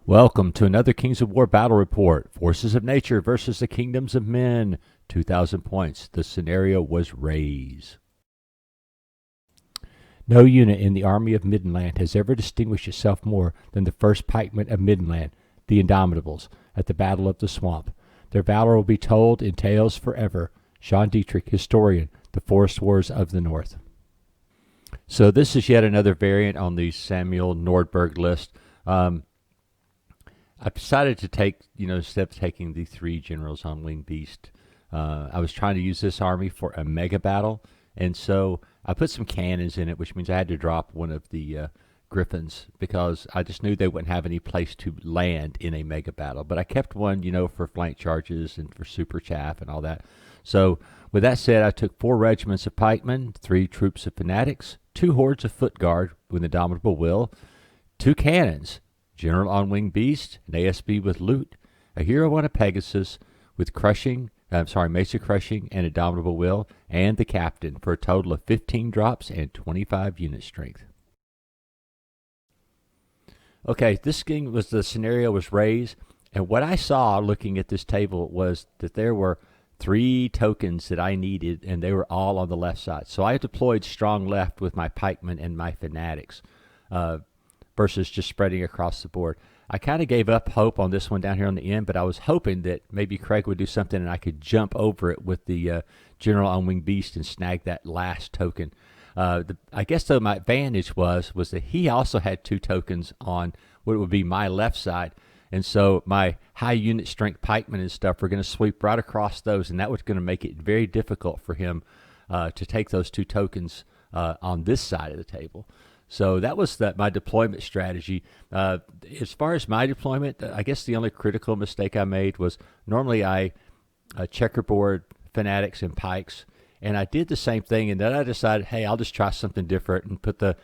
Welcome to another Kings of War battle report. Forces of Nature versus the Kingdoms of Men. 2,000 points. The scenario was RAZE. No unit in the Army of Middenland has ever distinguished itself more than the 1st Pikemen of Middenland, the Indomitables, at the Battle of the Swamp. Their valor will be told in tales forever. Sean Dietrich, historian, The Forest Wars of the North. So this is yet another variant on the Samuel Nordberg list. I've decided to take, instead of taking the 3 generals on Winged Beast, I was trying to use this army for a MegaBattle, and so I put some cannons in it, which means I had to drop one of the Griffins because I just knew they wouldn't have any place to land in a MegaBattle. But I kept one, for flank charges and for super chaff and all that. So with that said, I took 4 regiments of pikemen, 3 troops of fanatics, 2 hordes of foot guard with indomitable will, 2 cannons, General on Winged Beast, an ASB with loot, a hero on a Pegasus with Mesa Crushing and Indomitable Will, and the Captain for a total of 15 drops and 25 unit strength. Okay, this game was the scenario was RAZE, and what I saw looking at this table was that there were 3 tokens that I needed, and they were all on the left side. So I deployed strong left with my pikemen and my fanatics. Versus just spreading across the board. I kind of gave up hope on this one down here on the end, but I was hoping that maybe Craig would do something and I could jump over it with the General on Winged Beast and snag that last token. I guess, though, my advantage was that he also had 2 tokens on what would be my left side, and so my high unit strength pikemen and stuff were going to sweep right across those, and that was going to make it very difficult for him to take those 2 tokens on this side of the table. So that was my deployment strategy. As far as my deployment, I guess the only critical mistake I made was normally I checkerboard fanatics and pikes, and I did the same thing, and then I decided, hey, I'll just try something different and put the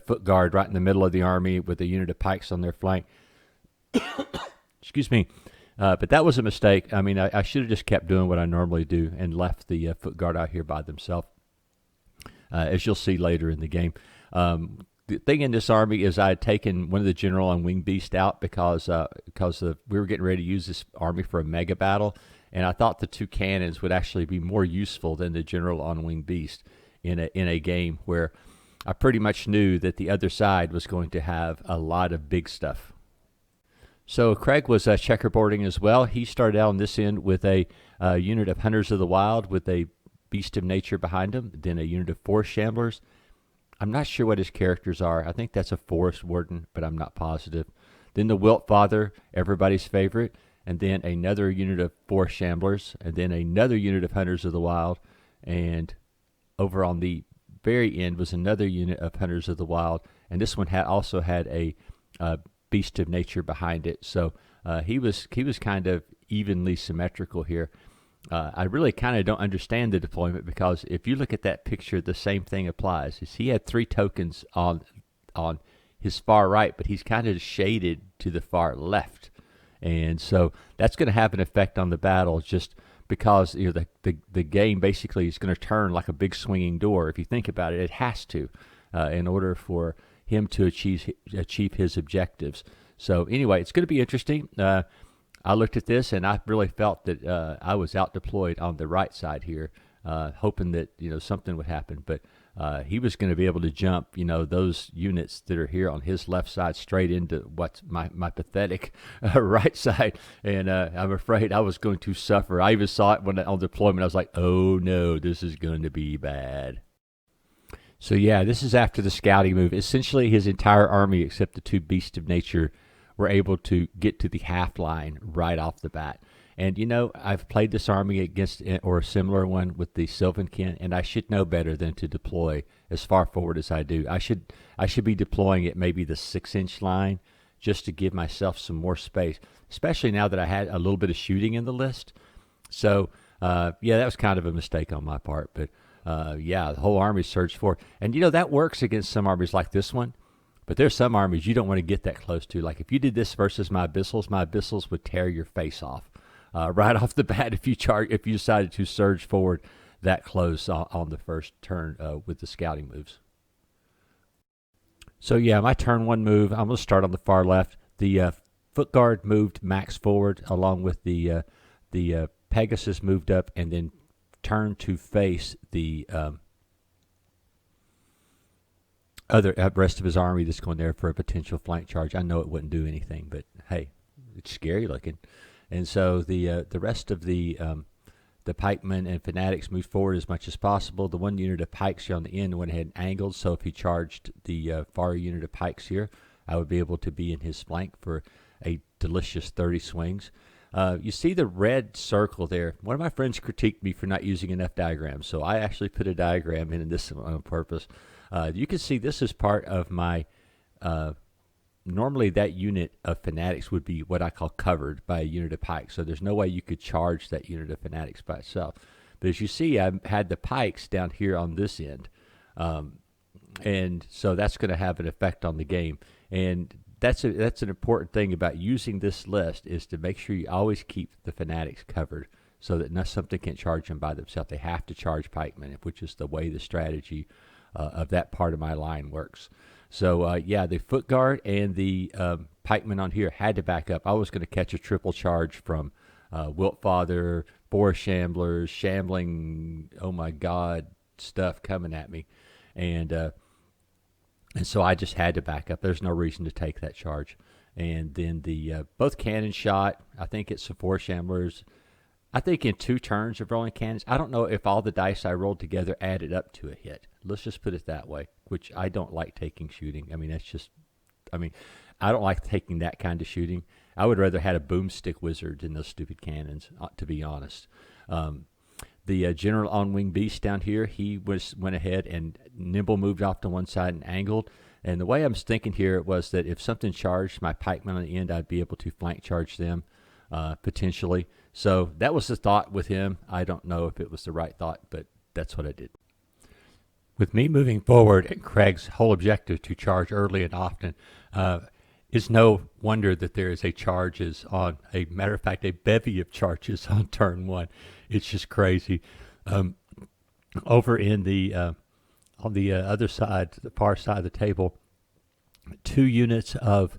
foot guard right in the middle of the army with a unit of pikes on their flank. Excuse me. But that was a mistake. I mean, I should have just kept doing what I normally do and left the foot guard out here by themselves, as you'll see later in the game. The thing in this army is I had taken one of the General on Winged Beast out because we were getting ready to use this army for a MegaBattle, and I thought the 2 cannons would actually be more useful than the General on Winged Beast in a game where I pretty much knew that the other side was going to have a lot of big stuff. So Craig was checkerboarding as well. He started out on this end with a unit of Hunters of the Wild with a Beast of Nature behind him, then a unit of Forest Shamblers. I'm not sure what his characters are. I think that's a Forest Warden, but I'm not positive. Then the Wilt Father, everybody's favorite, and then another unit of Forest Shamblers, and then another unit of Hunters of the Wild, and over on the very end was another unit of Hunters of the Wild, and this one also had a Beast of Nature behind it. So he was kind of evenly symmetrical here. I really kind of don't understand the deployment because if you look at that picture, the same thing applies. He had 3 tokens on his far right, but he's kind of shaded to the far left, and so that's going to have an effect on the battle just because the game basically is going to turn like a big swinging door. If you think about it, it has to in order for him to achieve his objectives. So anyway, it's going to be interesting. I looked at this and I really felt that I was out deployed on the right side here, hoping that something would happen. But he was going to be able to jump those units that are here on his left side straight into what's my pathetic right side, and I'm afraid I was going to suffer. I even saw it on deployment. I was like, oh no, this is going to be bad. So yeah, this is after the scouting move. Essentially, his entire army except the 2 Beasts of Nature were able to get to the half line right off the bat. And I've played this army against or a similar one with the Sylvankin, and I should know better than to deploy as far forward as I do. I should be deploying at maybe the 6-inch line just to give myself some more space, especially now that I had a little bit of shooting in the list. So yeah, that was kind of a mistake on my part, but yeah, the whole army surged forward. And that works against some armies like this one. But there's some armies you don't want to get that close to. Like if you did this versus my Abyssals would tear your face off right off the bat if you decided to surge forward that close on the first turn with the scouting moves. So yeah, my turn 1 move, I'm going to start on the far left. The foot guard moved max forward, along with the Pegasus moved up and then turned to face the other rest of his army that's going there for a potential flank charge. I know it wouldn't do anything, but hey, it's scary looking. And so the rest of the pikemen and fanatics moved forward as much as possible. The one unit of pikes here on the end went ahead and angled, so if he charged the far unit of pikes here, I would be able to be in his flank for a delicious 30 swings. You see the red circle there. One of my friends critiqued me for not using enough diagrams, so I actually put a diagram in this on purpose. You can see this is part of my, normally that unit of fanatics would be what I call covered by a unit of pikes, so there's no way you could charge that unit of fanatics by itself. But as you see, I had the pikes down here on this end, and so that's going to have an effect on the game. And that's an important thing about using this list, is to make sure you always keep the fanatics covered so that something can't charge them by themselves. They have to charge pikemen, which is the way the strategy of that part of my line works. So, yeah, the foot guard and the pikemen on here had to back up. I was going to catch a triple charge from Wiltfather, Boar Shamblers, shambling, oh my God, stuff coming at me. And so I just had to back up. There's no reason to take that charge. And then the both cannons shot. I think it's the 4 Shamblers. I think in 2 turns of rolling cannons, I don't know if all the dice I rolled together added up to a hit. Let's just put it that way, which I don't like taking shooting. I mean, I don't like taking that kind of shooting. I would rather had a boomstick wizard than those stupid cannons, to be honest. The General on Wing Beast down here, he went ahead and nimble moved off to one side and angled. And the way I was thinking here was that if something charged my pikemen on the end, I'd be able to flank charge them potentially. So that was the thought with him. I don't know if it was the right thought, but that's what I did. With me moving forward and Craig's whole objective to charge early and often, it's no wonder that there is a matter of fact, a bevy of charges on turn 1. It's just crazy. Over in the on the other side, the far side of the table, 2 units of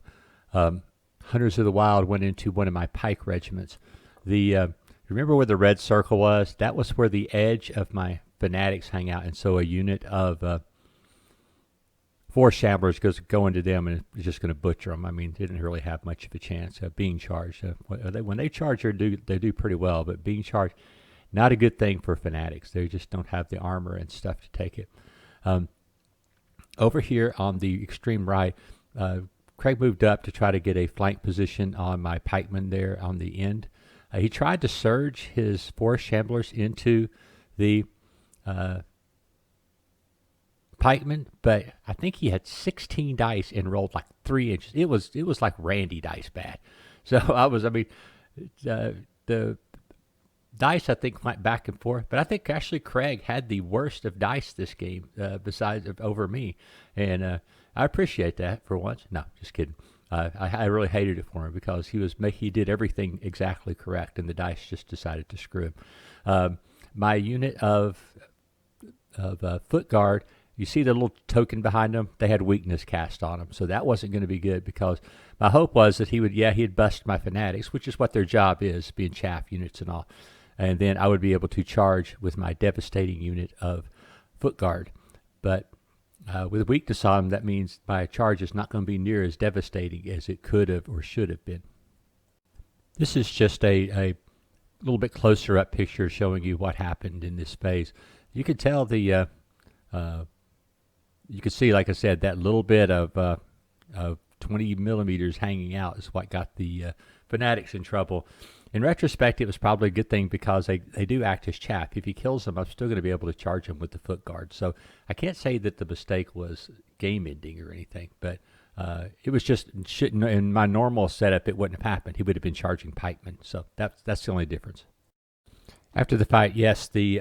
Hunters of the Wild went into one of my pike regiments. Remember where the red circle was? That was where the edge of my fanatics hang out, and so a unit of 4 Shamblers goes go into them and is just going to butcher them. I mean, they didn't really have much of a chance of being charged. When they charge, they do pretty well, but being charged, not a good thing for fanatics. They just don't have the armor and stuff to take it. Over here on the extreme right, Craig moved up to try to get a flank position on my pikemen there on the end. He tried to surge his 4 Shamblers into the pikemen, but I think he had 16 dice and rolled like 3 inches. It was like Randy dice bad. So the dice I think went back and forth, but I think actually Craig had the worst of dice this game besides over me, and I appreciate that for once. No, just kidding. I really hated it for him because he did everything exactly correct, and the dice just decided to screw him. My unit of foot guard, you see the little token behind them? They had weakness cast on them, so that wasn't going to be good because my hope was that he'd bust my fanatics, which is what their job is, being chaff units and all. And then I would be able to charge with my devastating unit of foot guard. But with weakness on them, that means my charge is not going to be near as devastating as it could have or should have been. This is just a little bit closer up picture showing you what happened in this phase. You can tell you can see, like I said, that little bit of 20 millimeters hanging out is what got the fanatics in trouble. In retrospect, it was probably a good thing because they do act as chaff. If he kills them, I'm still going to be able to charge him with the foot guard. So I can't say that the mistake was game-ending or anything, but it was just, in my normal setup, it wouldn't have happened. He would have been charging pikemen. So that's the only difference. After the fight, yes, the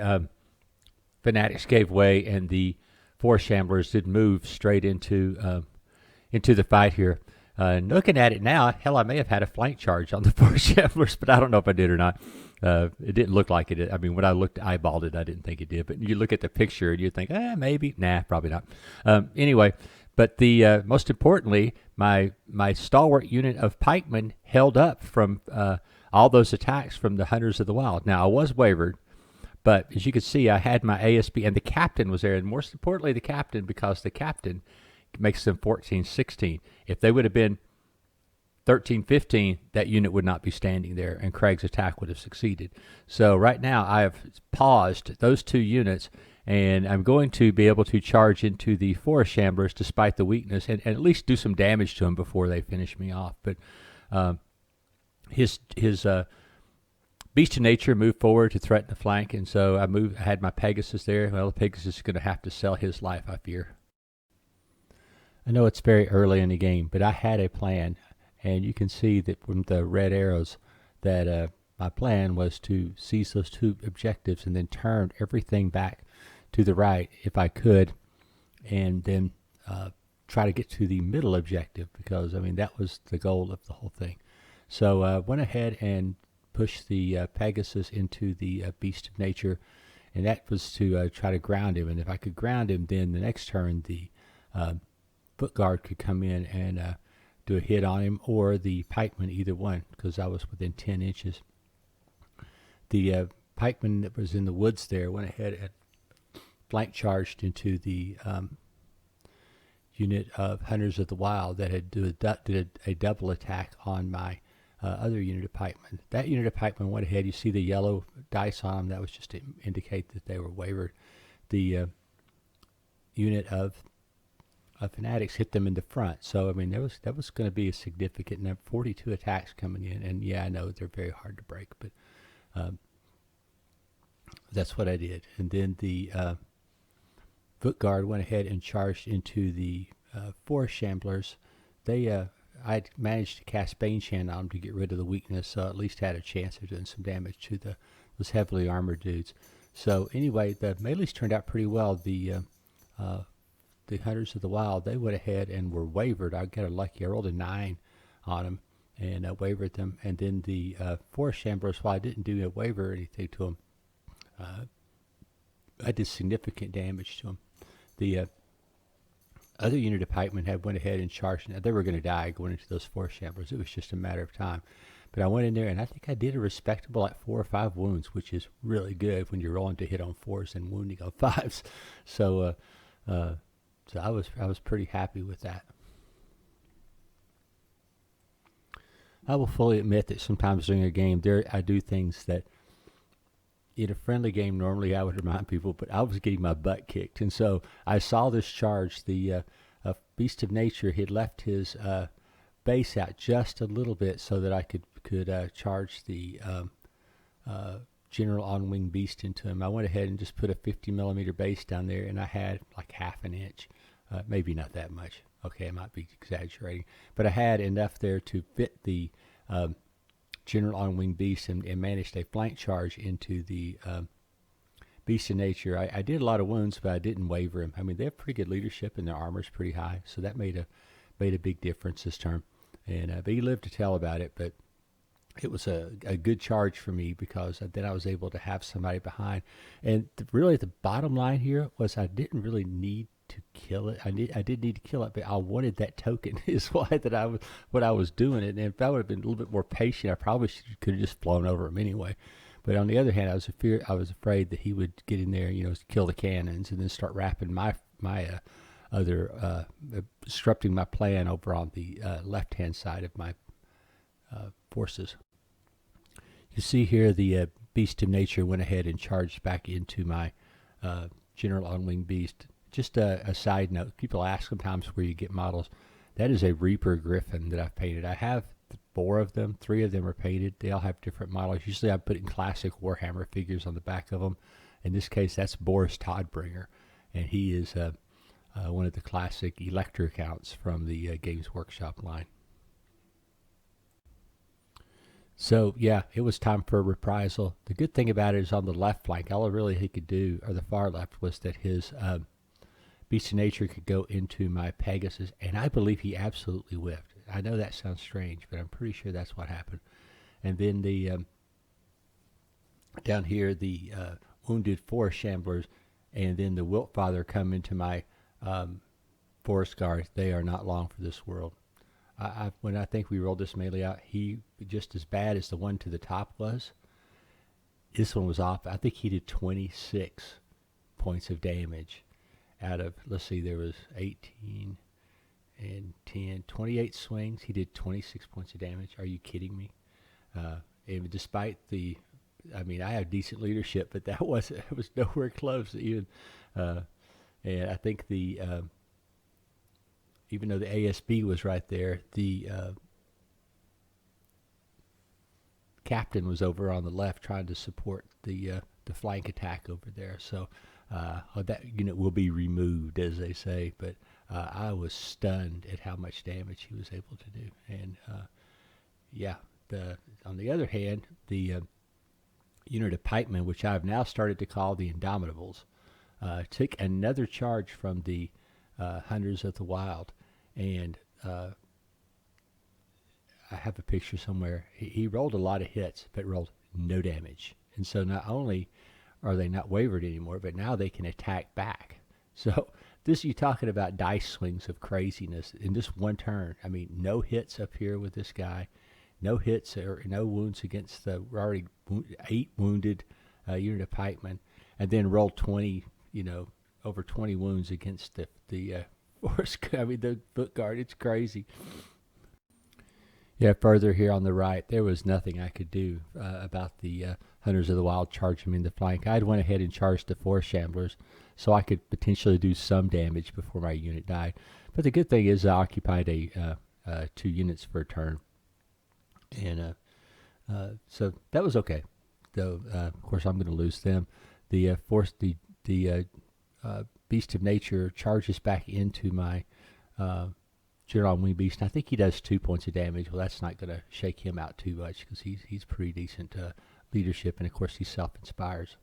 fanatics gave way, and the 4 Shamblers did move straight into the fight here. Looking at it now, hell, I may have had a flank charge on the 4 Shamblers, but I don't know if I did or not. It didn't look like it. I mean, when I eyeballed it, I didn't think it did. But you look at the picture and you think, maybe. Nah, probably not. Anyway, But the most importantly, my stalwart unit of pikemen held up from all those attacks from the Hunters of the Wild. Now I was wavered, but as you can see, I had my ASB, and the captain was there, and most importantly, the captain, because the captain makes them 14-16. If they would have been 13-15, that unit would not be standing there, and Craig's attack would have succeeded. So right now, I have paused those two units, and I'm going to be able to charge into the Forest Shamblers despite the weakness, and at least do some damage to them before they finish me off. But his Beast of Nature moved forward to threaten the flank, and so I had my Pegasus there. Well, the Pegasus is going to have to sell his life, I fear. I know it's very early in the game, but I had a plan. And you can see that from the red arrows that my plan was to seize those two objectives and then turn everything back to the right if I could, and then try to get to the middle objective, because, I mean, that was the goal of the whole thing. So I went ahead and pushed the Pegasus into the Beast of Nature, and that was to try to ground him. And if I could ground him, then the next turn the Foot Guard could come in and do a hit on him, or the pikeman, either one, because I was within 10 inches. The pikeman that was in the woods there went ahead and flank charged into the unit of Hunters of the Wild that had did a double attack on my other unit of pikemen. That unit of pikemen went ahead. You see the yellow dice on them. That was just to indicate that they were wavered. The unit of Fanatics hit them in the front. So, I mean, that was going to be a significant number. 42 attacks coming in. And, yeah, I know they're very hard to break, but that's what I did. And then the Foot Guard went ahead and charged into the Forest Shamblers. I managed to cast Baneshand on them to get rid of the weakness, so at least had a chance of doing some damage to those heavily armored dudes. So, anyway, the melees turned out pretty well. The Hunters of the Wild, they went ahead and were wavered. I got lucky. I rolled a 9 on them and wavered them. And then the Forest Shamblers, while I didn't do a waver or anything to them, I did significant damage to them. The other unit of pikemen went ahead and charged. Now, they were going to die going into those Forest Shamblers. It was just a matter of time. But I went in there, and I think I did a respectable 4 or 5 wounds, which is really good when you're rolling to hit on 4s and wounding on 5s. So, so I was pretty happy with that. I will fully admit that sometimes during a game, I do things that in a friendly game normally I would remind people, but I was getting my butt kicked. And so I saw this charge. The Beast of Nature had left his base out just a little bit so that I could charge the General on Wing Beast into him. I went ahead and just put a 50 millimeter base down there, and I had like half an inch, maybe not that much. Okay, I might be exaggerating, but I had enough there to fit the General on Wing Beast and managed a flank charge into the Beast of Nature. I did a lot of wounds, but I didn't waver him. I mean, they have pretty good leadership, and their armor's pretty high, so that made a big difference this turn. And but he lived to tell about it, but it was a good charge for me, because then I was able to have somebody behind. And really the bottom line here was I didn't really need to kill it. I did need to kill it, but I wanted that token is why what I was doing it. And if I would have been a little bit more patient, I probably could have just flown over him anyway. But on the other hand, I was afraid that he would get in there, kill the cannons and then start wrapping my other disrupting my plan over on the left-hand side of my forces. You see here the Beast of Nature went ahead and charged back into my General on Wing Beast. Just a side note, people ask sometimes where you get models. That is a Reaper Griffin that I've painted. I have 4 of them. 3 of them are painted. They all have different models. Usually I put in classic Warhammer figures on the back of them. In this case, that's Boris Todbringer, and he is one of the classic Elector accounts from the Games Workshop line. So, yeah, it was time for a reprisal. The good thing about it is on the left flank, all really he could do, or the far left, was that his Beast of Nature could go into my Pegasus, and I believe he absolutely whiffed. I know that sounds strange, but I'm pretty sure that's what happened. And then the down here, the wounded Forest Shamblers, and then the Wiltfather come into my Forest Guard, they are not long for this world. When I think we rolled this melee out, he just as bad as the one to the top was. This one was off. I think he did 26 points of damage out of, let's see, there was 18 and 10, 28 swings. He did 26 points of damage. Are you kidding me? And despite the, I mean, I have decent leadership, but it was nowhere close even. And I think even though the ASB was right there, the captain was over on the left trying to support the flank attack over there. So that unit will be removed, as they say. But I was stunned at how much damage he was able to do. And yeah, on the other hand, the unit of pikemen, which I've now started to call the Indomitables, took another charge from the Hunters of the Wild. And I have a picture somewhere. He rolled a lot of hits, but rolled no damage. And so not only are they not wavered anymore, but now they can attack back. So this, you're talking about dice swings of craziness in just one turn. I mean, no hits up here with this guy. No hits or no wounds against the already 8 wounded unit of pikemen. And then rolled 20, over 20 wounds against the force. I mean, the foot guard. It's crazy. Yeah, further here on the right, there was nothing I could do about the Hunters of the Wild charging me in the flank. I'd went ahead and charged the Forest Shamblers so I could potentially do some damage before my unit died. But the good thing is I occupied 2 units per turn. And so that was okay. Though, of course, I'm going to lose them. The Beast of Nature charges back into my General on Wing Beast. And I think he does 2 points of damage. Well, that's not going to shake him out too much because he's pretty decent leadership, and of course he self-inspires.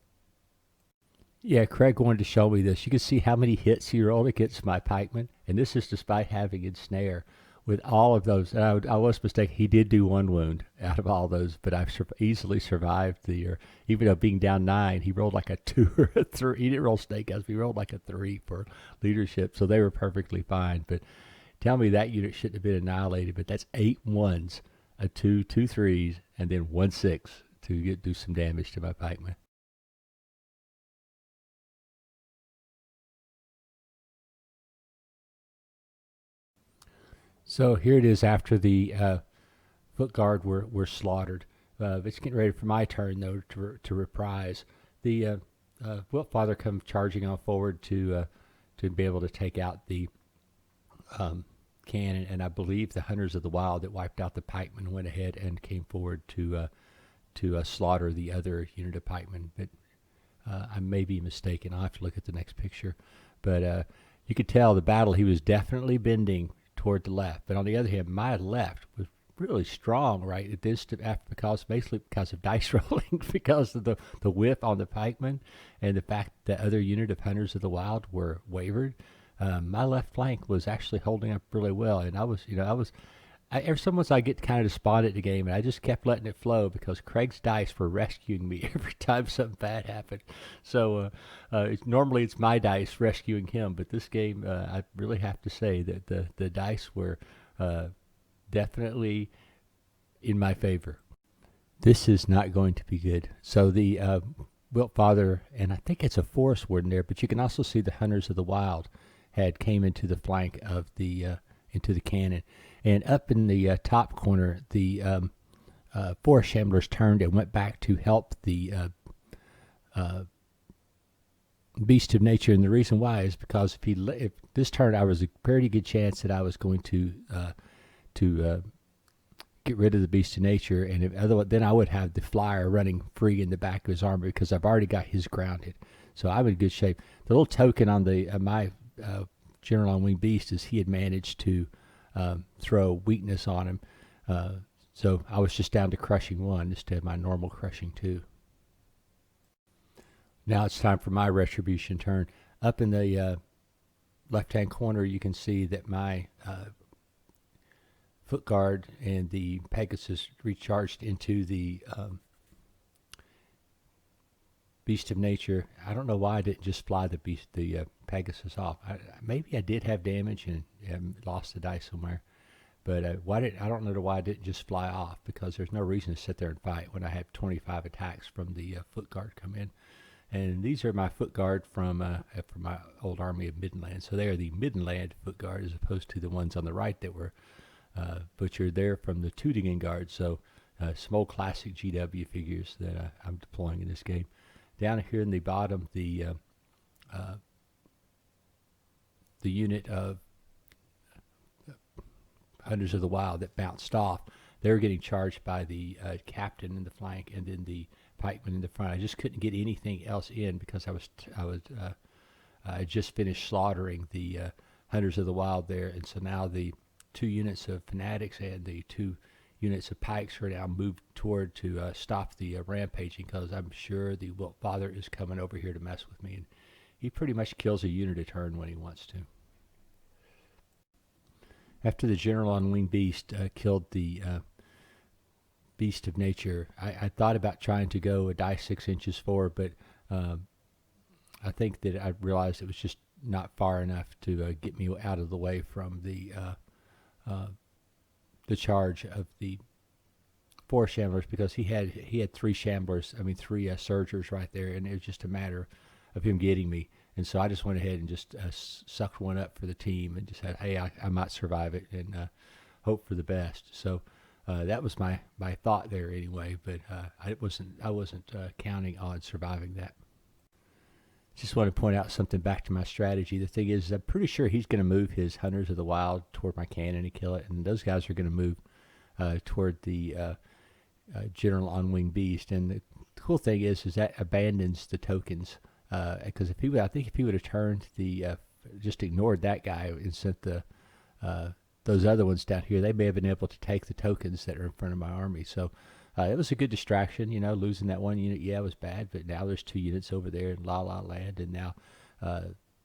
Yeah, Craig wanted to show me this. You can see how many hits he rolled against my pikeman, and this is despite having ensnare with all of those. And I was mistaken. He did do 1 wound out of all those, but I've easily survived even though being down 9, he rolled like a 2 or a 3. He didn't roll snake eyes. He rolled like a 3 for leadership, so they were perfectly fine. But tell me that unit shouldn't have been annihilated, but that's 8 1s, a 2, 2 3s, and then 1 6 to do some damage to my pikeman. So here it is after the foot guard were slaughtered. It's getting ready for my turn, though, to reprise. The Wiltfather comes charging on forward to be able to take out the cannon, and I believe the Hunters of the Wild that wiped out the pikemen went ahead and came forward to slaughter the other unit of pikemen. But I may be mistaken. I'll have to look at the next picture. But you could tell the battle, he was definitely bending toward the left. But on the other hand, my left was really strong right at this, basically because of dice rolling, because of the whiff on the pikemen and the fact that the other unit of Hunters of the Wild were wavered. My left flank was actually holding up really well, and every so much I get kind of despondent in the game, and I just kept letting it flow because Craig's dice were rescuing me every time something bad happened. So normally it's my dice rescuing him, but this game I really have to say that the dice were definitely in my favor. This is not going to be good. So the Wiltfather, and I think it's a Forest Warden there, but you can also see the Hunters of the Wild had came into the flank of into the cannon. And up in the top corner, the Forest Shamblers turned and went back to help the Beast of Nature. And the reason why is because if this turn, I was a pretty good chance that I was going to get rid of the Beast of Nature, and then I would have the Flyer running free in the back of his armor because I've already got his grounded. So I'm in good shape. The little token on my General on Wing Beast is he had managed to throw weakness on him. So I was just down to crushing 1 instead of my normal crushing 2. Now it's time for my Retribution turn. Up in the left-hand corner, you can see that my foot guard and the Pegasus recharged into the Beast of Nature. I don't know why I didn't just fly the Pegasus off. Maybe I did have damage and lost the dice somewhere. But I don't know why it didn't just fly off, because there's no reason to sit there and fight when I have 25 attacks from the foot guard come in. And these are my foot guard from my old army of Midland. So they are the Midland foot guard, as opposed to the ones on the right that were butchered there from the Tübingen guard. So some old classic GW figures that I'm deploying in this game. Down here in the bottom, the unit of Hunters of the Wild that bounced off, they were getting charged by the captain in the flank, and then the pikeman in the front. I just couldn't get anything else in because I just finished slaughtering the Hunters of the Wild there, and so now the 2 units of fanatics and the 2 units of pikes are now moved toward to stop the rampaging, because I'm sure the Wilt Father is coming over here to mess with me, and he pretty much kills a unit a turn when he wants to. After the General on Winged Beast killed the Beast of Nature, I thought about trying to go a die 6 inches forward, but I think that I realized it was just not far enough to get me out of the way from the charge of the 4 Shamblers, because he had 3 Shamblers, 3 Surgers right there, and it was just a matter of him getting me. And so I just went ahead and just sucked one up for the team and just said, hey, I might survive it, and hope for the best. So that was my thought there anyway, but I wasn't counting on surviving that. Just want to point out something back to my strategy. The thing is, I'm pretty sure he's going to move his Hunters of the Wild toward my cannon and kill it, and those guys are going to move toward the General on Winged Beast. And the cool thing is that abandons the tokens. Because I think if he would have turned just ignored that guy and sent those other ones down here, they may have been able to take the tokens that are in front of my army. So it was a good distraction, losing that 1 unit. Yeah, it was bad, but now there's 2 units over there in La La Land, and now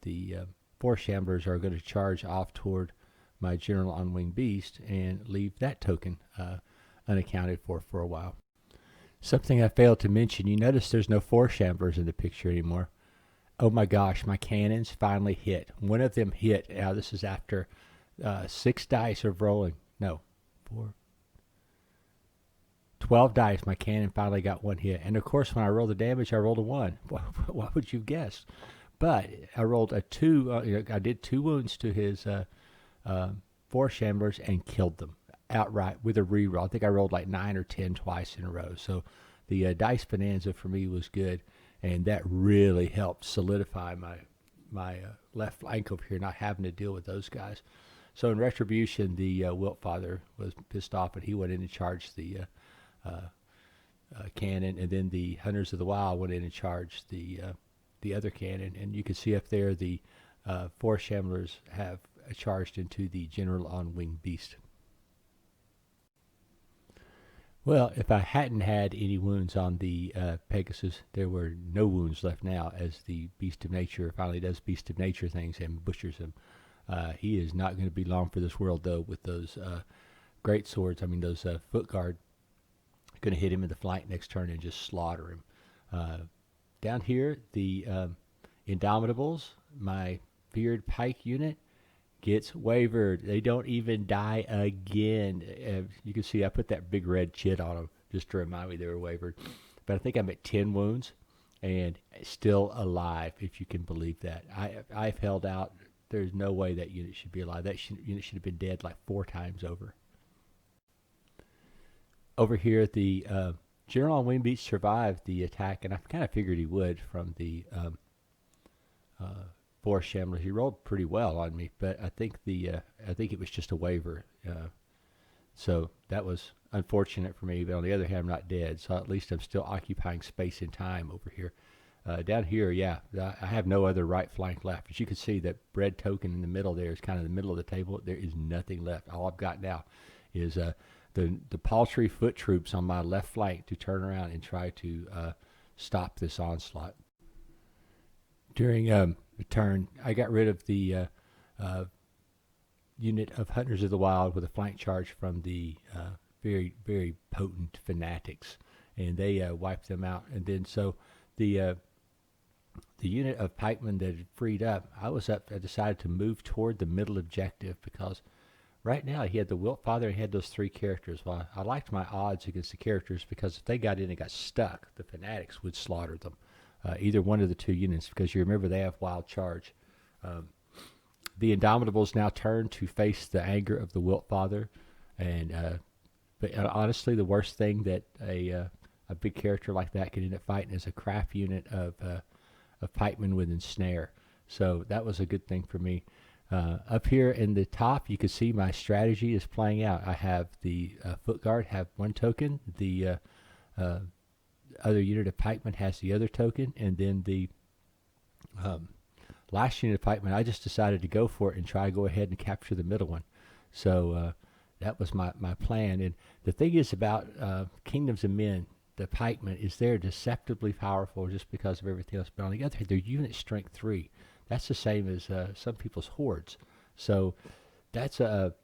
the 4 Shamblers are going to charge off toward my General on Winged Beast and leave that token unaccounted for a while. Something I failed to mention, you notice there's no 4 Shamblers in the picture anymore. Oh my gosh, my cannons finally hit. One of them hit. Now this is after 6 dice of rolling. No, 12 dice. My cannon finally got 1 hit. And of course, when I rolled the damage, I rolled a 1. What would you guess? But I rolled a 2. I did 2 wounds to his 4 Shamblers and killed them outright with a reroll. I think I rolled like 9 or 10 twice in a row. So the dice bonanza for me was good, and that really helped solidify my left flank over here, not having to deal with those guys. So in Retribution, the Wilt Father was pissed off, and he went in and charged the cannon, and then the Hunters of the Wild went in and charged the other cannon. And you can see up there the 4 Shamblers have charged into the General on Winged Beast. Well, if I hadn't had any wounds on the Pegasus, there were no wounds left now, as the Beast of Nature finally does Beast of Nature things and butchers him. He is not going to be long for this world, though, with those great swords. Those foot guard going to hit him in the flank next turn and just slaughter him. Down here, the Indomitables, my feared pike unit, gets wavered. They don't even die again. You can see I put that big red chit on them just to remind me they were wavered. But I think I'm at 10 wounds and still alive, if you can believe that. I've held out. There's no way that unit should be alive. That unit should have been dead like 4 times over. Over here, the General on Winged Beast survived the attack, and I kind of figured he would from the 4 Shamblers. He rolled pretty well on me, but I think it was just a waiver. So that was unfortunate for me. But on the other hand, I'm not dead, so at least I'm still occupying space and time over here. Down here, yeah, I have no other right flank left. As you can see, that red token in the middle there is kind of the middle of the table. There is nothing left. All I've got now is the paltry foot troops on my left flank to turn around and try to stop this onslaught. During the turn, I got rid of the unit of Hunters of the Wild with a flank charge from the very, very potent fanatics, and they wiped them out. And then so the the unit of pikemen that had freed up, I decided to move toward the middle objective because right now he had the Wilt Father and he had those three characters. Well, I liked my odds against the characters because if they got in and got stuck, the fanatics would slaughter them. Either one of the two units, because you remember they have wild charge. Um, the Indomitables now turn to face the anger of the Wilt Father, and but honestly, the worst thing that a big character like that could end up fighting is a craft unit of pikemen with ensnare. So that was a good thing for me. Up here in the top, you can see my strategy is playing out. I have the foot guard have one token, the other unit of pikemen has the other token, and then the last unit of pikemen, I just decided to go for it and try to go ahead and capture the middle one. So that was my plan. And the thing is about Kingdoms of Men, the pikemen, is they're deceptively powerful just because of everything else. But on the other hand, their unit strength 3. That's the same as some people's hordes. So that's that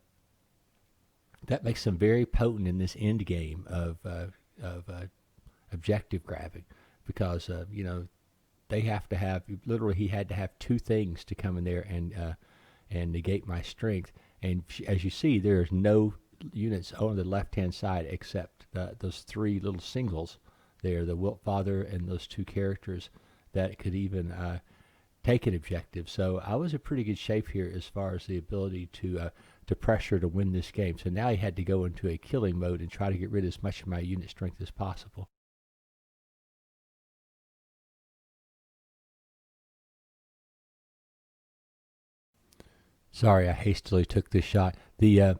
makes them very potent in this end game of objective grabbing, because they have to have, literally he had to have two things to come in there and negate my strength. And as you see, there's no units on the left hand side except those three little singles there, the Wilt Father and those two characters that could even take an objective. So I was in pretty good shape here as far as the ability to pressure to win this game. So now he had to go into a killing mode and try to get rid of as much of my unit strength as possible. Sorry, I hastily took this shot. The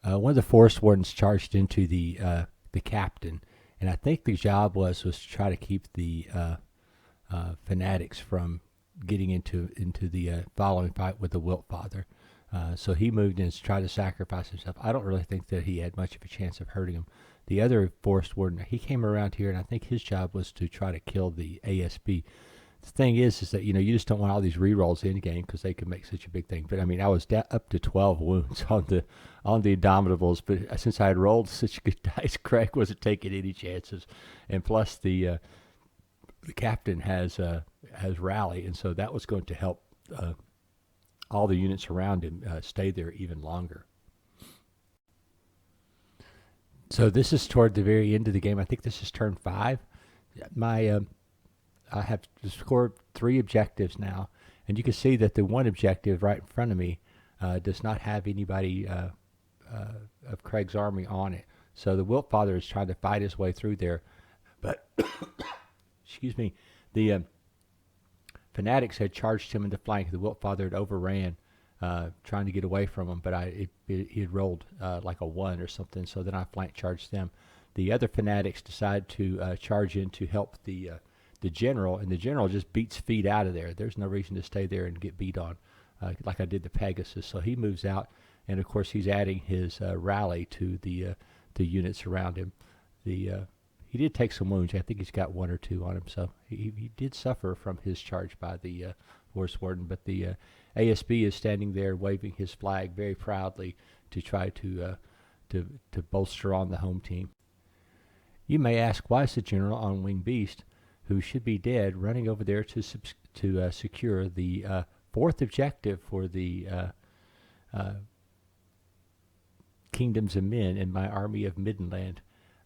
one of the forest wardens charged into the captain, and I think the job was to try to keep the fanatics from getting into the following fight with the Wilt Father. So he moved in to try to sacrifice himself. I don't really think that he had much of a chance of hurting him. The other forest warden, he came around here, and I think his job was to try to kill the ASB. The thing is that you just don't want all these rerolls in game because they could make such a big thing. But I mean, I was up to 12 wounds on the Indomitables, but since I had rolled such good dice, Craig wasn't taking any chances, and plus the captain has rally, and so that was going to help all the units around him stay there even longer. So this is toward the very end of the game. I think this is turn 5. I have scored 3 objectives now, and you can see that the one objective right in front of me does not have anybody of Craig's army on it. So the Wilt Father is trying to fight his way through there, but excuse me, the fanatics had charged him in the flank. The Wilt Father had overran, trying to get away from him, but he had rolled like a 1 or something. So then I flank charged them. The other fanatics decide to charge in to help the general, and the general just beats feet out of there. There's no reason to stay there and get beat on like I did the Pegasus. So he moves out, and of course he's adding his rally to the units around him. He did take some wounds. I think he's got 1 or 2 on him, so he did suffer from his charge by the Forest Warden. But the ASB is standing there waving his flag very proudly to try to bolster on the home team. You may ask, why is the general on Winged Beast, who should be dead, running over there to secure the 4th objective for the Kingdoms of Men in my army of Middenland?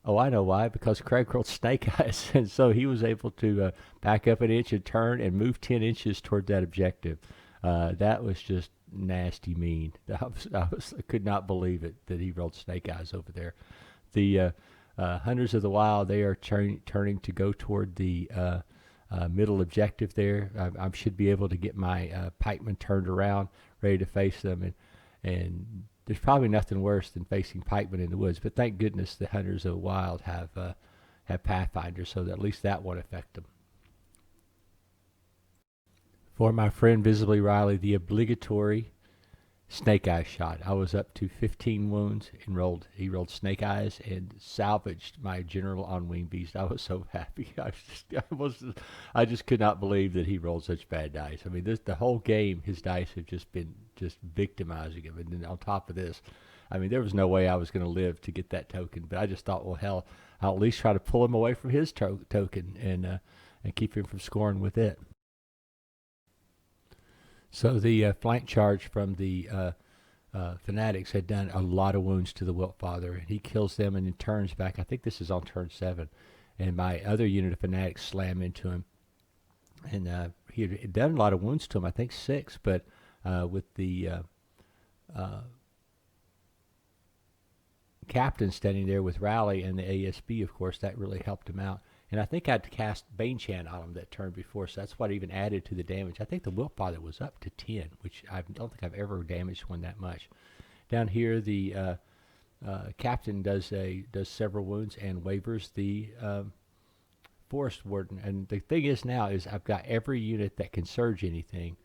Oh, I know why. Because Craig rolled Snake Eyes, and so he was able to back up an inch and turn and move 10 inches toward that objective. That was just nasty mean. I could not believe it that he rolled Snake Eyes over there. The Hunters of the Wild, they are turning to go toward the middle objective there. I should be able to get my pikemen turned around, ready to face them, and there's probably nothing worse than facing pikemen in the woods. But thank goodness the Hunters of the Wild have Pathfinders, so that at least that won't affect them. For my friend Visibly Riley, the obligatory Snake Eyes shot. I was up to 15 wounds and he rolled Snake Eyes and salvaged my general on Winged Beast. I was so happy. I just could not believe that he rolled such bad dice. I mean, the whole game, his dice have just been victimizing him. And then on top of this, I mean, there was no way I was going to live to get that token. But I just thought, well, hell, I'll at least try to pull him away from his token and keep him from scoring with it. So the flank charge from the Fanatics had done a lot of wounds to the Wiltfather, and he kills them and then turns back. I think this is on turn 7, and my other unit of Fanatics slam into him, and he had done a lot of wounds to him. I think 6, but with the captain standing there with Rally and the ASB, of course, that really helped him out. And I think I'd cast Banechant on him that turn before, so that's what even added to the damage. I think the Wiltfather was up to 10, which I don't think I've ever damaged one that much. Down here, the captain does several wounds and wavers the Forest Warden. And the thing is now is I've got every unit that can surge anything.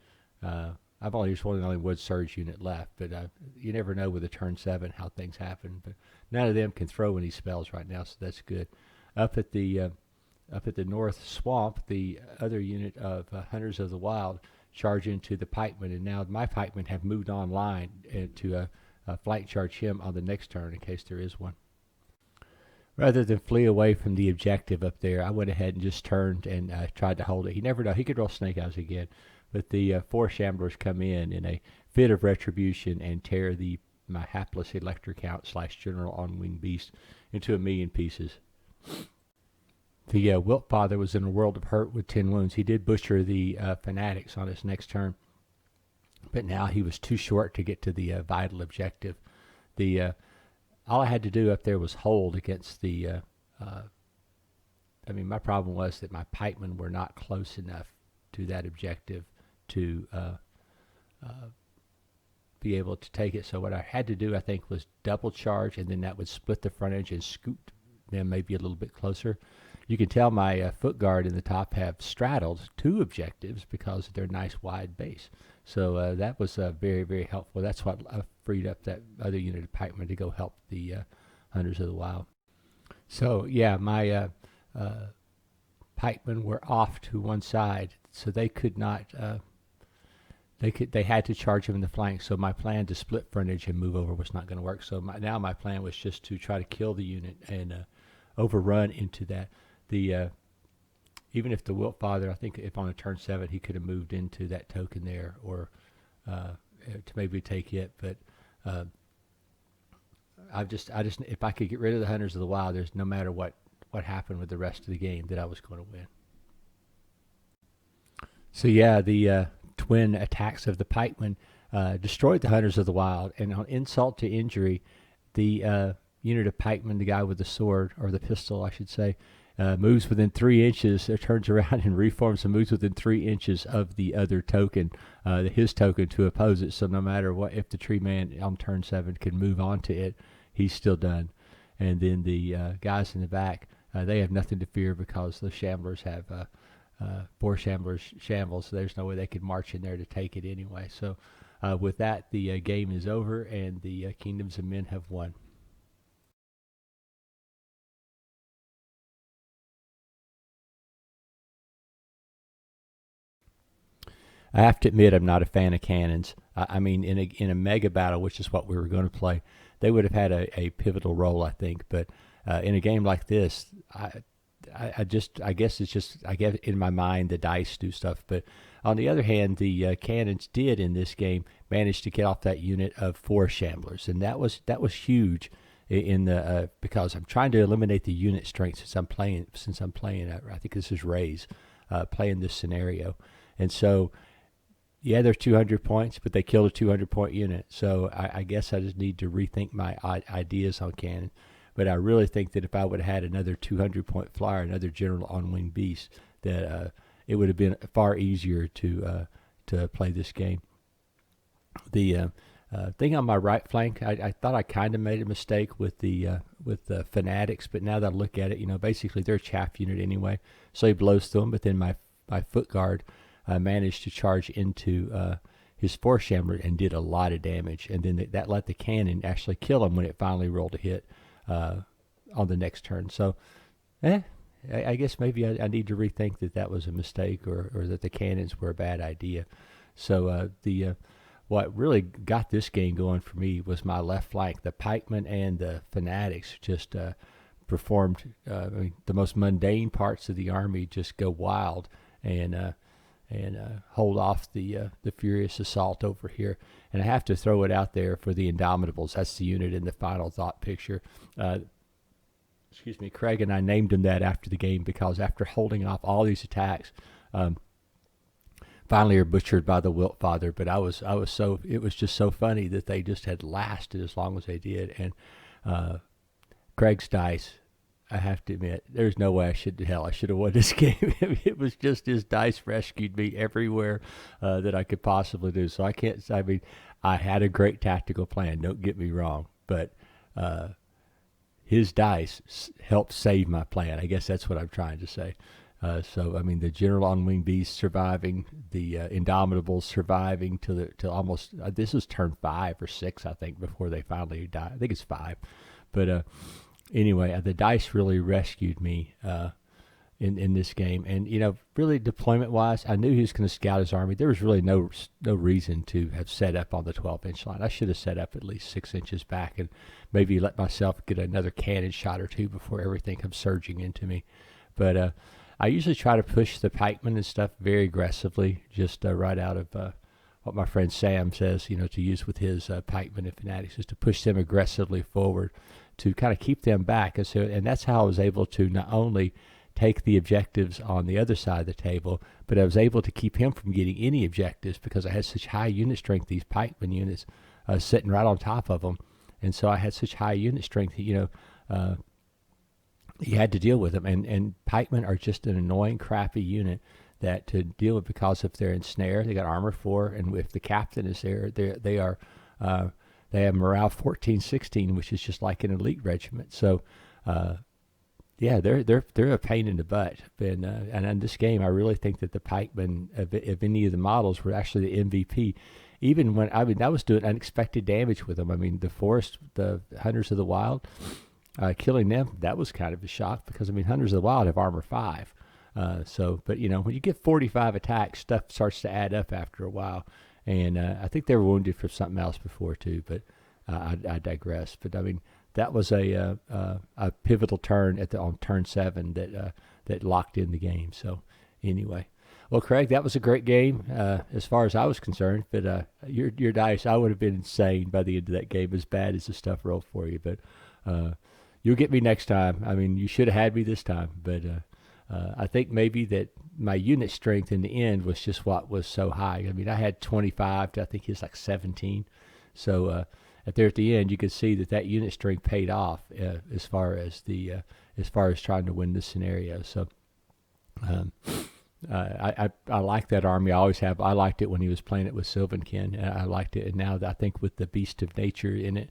I've only just one only wood surge unit left, but you never know with a turn 7 how things happen. But none of them can throw any spells right now, so that's good. Up at the North Swamp, the other unit of Hunters of the Wild charge into the pikemen, and now my pikemen have moved online to flank charge him on the next turn in case there is one. Rather than flee away from the objective up there, I went ahead and just turned and tried to hold it. He never know. He could roll Snake Eyes again, but the 4 Shamblers come in a fit of retribution and tear my hapless Elector Count / General on Winged Beast into 1,000,000 pieces. The Wiltfather was in a world of hurt with 10 wounds. He did butcher the Fanatics on his next turn, but now he was too short to get to the vital objective. All I had to do up there was hold against the. My problem was that my pikemen were not close enough to that objective to be able to take it. So what I had to do, I think, was double charge, and then that would split the front edge and scoot them maybe a little bit closer. You can tell my foot guard in the top have straddled 2 objectives because of their nice wide base. So that was very, very helpful. That's what freed up that other unit of pikemen to go help the Hunters of the Wild. So yeah, my pikemen were off to one side, so they could not. They had to charge him in the flank. So my plan to split frontage and move over was not going to work. So now my plan was just to try to kill the unit and overrun into that. Even if the Wiltfather, I think if on a turn 7 he could have moved into that token there or to maybe take it, but I just if I could get rid of the Hunters of the Wild, there's no matter what happened with the rest of the game that I was going to win. So yeah, the twin attacks of the pikemen destroyed the Hunters of the Wild, and on insult to injury, the unit of pikemen, the guy with the sword, or the pistol I should say, moves within 3 inches, turns around and reforms and moves within 3 inches of the other token, his token, to oppose it. So no matter what, if the tree man on turn 7 can move on to it, he's still done. And then the guys in the back, they have nothing to fear because the Shamblers have 4 shambles, so there's no way they could march in there to take it anyway. So with that, the game is over, and the Kingdoms of Men have won. I have to admit, I'm not a fan of cannons. I mean, in a MegaBattle, which is what we were going to play, they would have had a pivotal role, I think. But in a game like this, I guess in my mind the dice do stuff. But on the other hand, the cannons did in this game manage to get off that unit of 4 Shamblers, and that was huge in the because I'm trying to eliminate the unit strength since I'm playing. I think this is RAZE playing this scenario, and so. Yeah, they're 200 points, but they killed a 200-point unit. So I guess I just need to rethink my ideas on cannon. But I really think that if I would have had another 200-point flyer, another General on Winged Beast, that it would have been far easier to play this game. The thing on my right flank, I thought I kind of made a mistake with the Fanatics, but now that I look at it, basically they're a chaff unit anyway. So he blows through them, but then my foot guard managed to charge into his 4 Shambler and did a lot of damage. And then that let the cannon actually kill him when it finally rolled a hit on the next turn. So, I guess maybe I need to rethink that was a mistake or that the cannons were a bad idea. So what really got this game going for me was my left flank. The pikemen and the Fanatics just performed the most mundane parts of the army just go wild. And and hold off the furious assault over here. And I have to throw it out there for the Indomitables. That's the unit in the final thought picture. Excuse me, Craig and I named him that after the game because after holding off all these attacks, finally are butchered by the Wilt Father. But it was just so funny that they just had lasted as long as they did. And Craig's dice, I have to admit, there's no way I should have won this game. It was just his dice rescued me everywhere that I could possibly do. So I had a great tactical plan, don't get me wrong, but his dice helped save my plan. I guess that's what I'm trying to say. The General on Wing Beast surviving, the Indomitables surviving till almost, this was turn 5 or 6, I think, before they finally died. I think it's 5. But anyway, the dice really rescued me in this game. And, really deployment-wise, I knew he was going to scout his army. There was really no reason to have set up on the 12-inch line. I should have set up at least 6 inches back and maybe let myself get another cannon shot or two before everything comes surging into me. But I usually try to push the pikemen and stuff very aggressively, just right out of what my friend Sam says, to use with his pikemen and fanatics, is to push them aggressively forward to kind of keep them back. And that's how I was able to not only take the objectives on the other side of the table, but I was able to keep him from getting any objectives because I had such high unit strength, these pikeman units sitting right on top of them. And so I had such high unit strength that, you had to deal with them. And pikemen are just an annoying, crappy unit that to deal with because if they're in snare, they got armor 4, and if the captain is there, they have morale 14, 16, which is just like an elite regiment. So, they're a pain in the butt. And in this game, I really think that the pikemen of any of the models were actually the MVP. Even when I was doing unexpected damage with them. The Hunters of the Wild, killing them, that was kind of a shock because Hunters of the Wild have armor 5. But when you get 45 attacks, stuff starts to add up after a while. And I think they were wounded for something else before too, but I digress. But that was a pivotal turn on turn 7 that locked in the game. So anyway, well, Craig, that was a great game as far as I was concerned. But your dice, I would have been insane by the end of that game, as bad as the stuff rolled for you. But you'll get me next time. You should have had me this time, but I think maybe that my unit strength in the end was just what was so high. I had 25 to I think he was like 17. So at the end, you could see that unit strength paid off as far as trying to win this scenario. So I like that army. I always have. I liked it when he was playing it with Sylvankin. I liked it, and now I think with the Beast of Nature in it.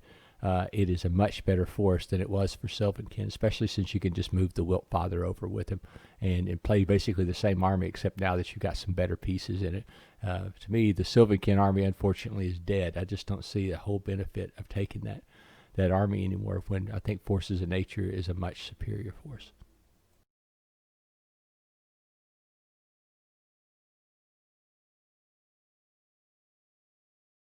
It is a much better force than it was for Sylvankin, especially since you can just move the Wilt Father over with him and play basically the same army, except now that you've got some better pieces in it. To me, the Sylvankin army, unfortunately, is dead. I just don't see the whole benefit of taking that army anymore when I think Forces of Nature is a much superior force.